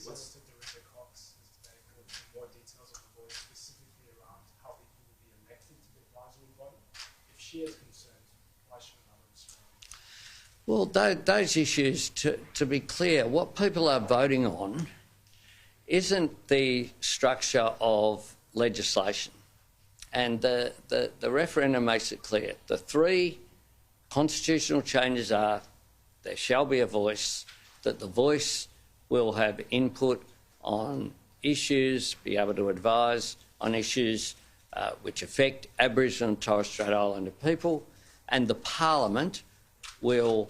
visited the Rebecca Cox's debate board for more details of the voice, specifically around how people will be elected to the advisory body. If she has concerns, why shouldn't others respond? Well, those issues, to be clear, what people are voting on isn't the structure of legislation. And the referendum makes it clear. The three constitutional changes are there shall be a voice, that the voice will have input on issues, be able to advise on issues which affect Aboriginal and Torres Strait Islander people, and the Parliament will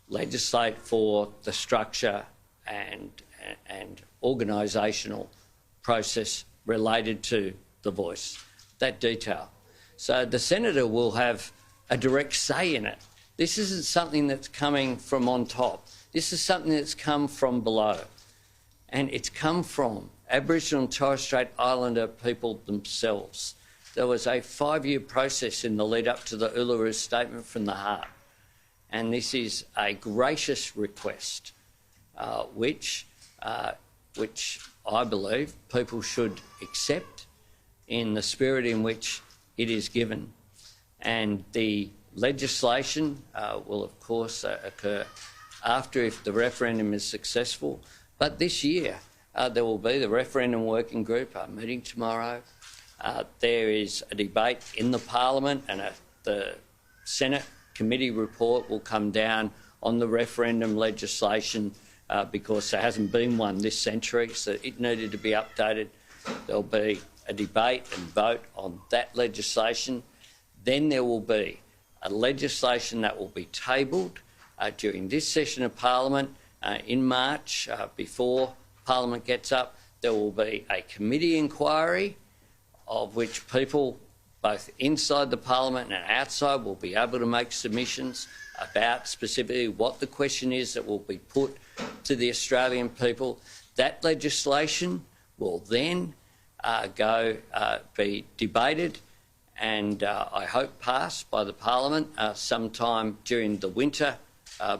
legislate for the structure and organisational process related to the voice, that detail. So the Senator will have a direct say in it. This isn't something that's coming from on top. This is something that's come from below. And it's come from Aboriginal and Torres Strait Islander people themselves. There was a 5-year process in the lead up to the Uluru Statement from the Heart. And this is a gracious request, which I believe people should accept in the spirit in which it is given. And the legislation will, of course, occur after, if the referendum is successful. But this year there will be the referendum working group meeting tomorrow. There is a debate in the Parliament, and the Senate committee report will come down on the referendum legislation because there hasn't been one this century, so it needed to be updated. There'll be a debate and vote on that legislation. Then there will be a legislation that will be tabled during this session of Parliament in March, before Parliament gets up. There will be a committee inquiry of which people both inside the Parliament and outside will be able to make submissions about specifically what the question is that will be put to the Australian people. That legislation will then be debated and I hope passed by the Parliament sometime during the winter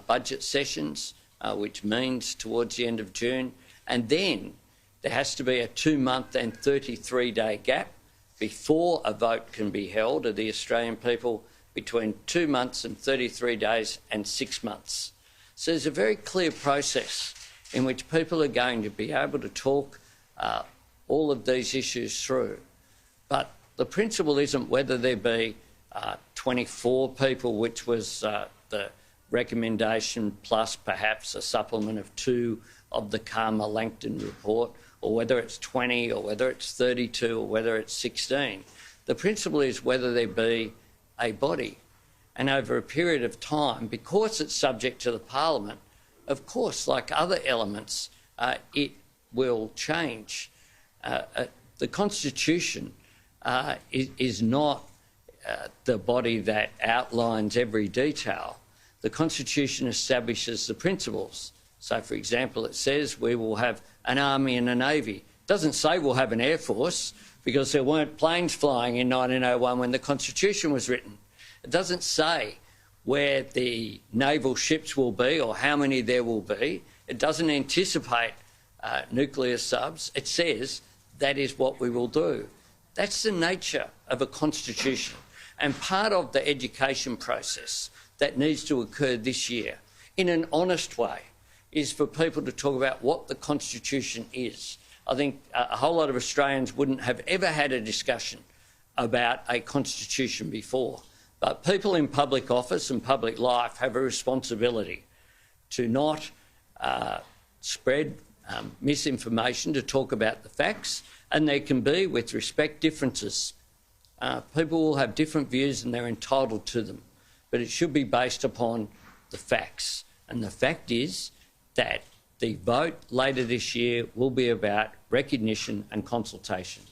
budget sessions, which means towards the end of June. And then there has to be a 2-month and 33-day gap before a vote can be held of the Australian people, between 2 months and 33 days and 6 months. So there's a very clear process in which people are going to be able to talk all of these issues through. But the principle isn't whether there be 24 people, which was the recommendation, plus perhaps a supplement of 2 of the Karma Langton report, or whether it's 20 or whether it's 32 or whether it's 16. The principle is whether there be a body. And over a period of time, because it's subject to the Parliament, of course, like other elements, it will change. The Constitution is not the body that outlines every detail. The Constitution establishes the principles. So, for example, it says we will have an army and a navy. It doesn't say we'll have an air force, because there weren't planes flying in 1901 when the Constitution was written. It doesn't say where the naval ships will be or how many there will be. It doesn't anticipate nuclear subs. It says that is what we will do. That's the nature of a constitution. And part of the education process that needs to occur this year, in an honest way, is for people to talk about what the constitution is. I think a whole lot of Australians wouldn't have ever had a discussion about a constitution before. But people in public office and public life have a responsibility to not spread misinformation, to talk about the facts, and there can be, with respect, differences. People will have different views and they're entitled to them, but it should be based upon the facts. And the fact is that the vote later this year will be about recognition and consultation.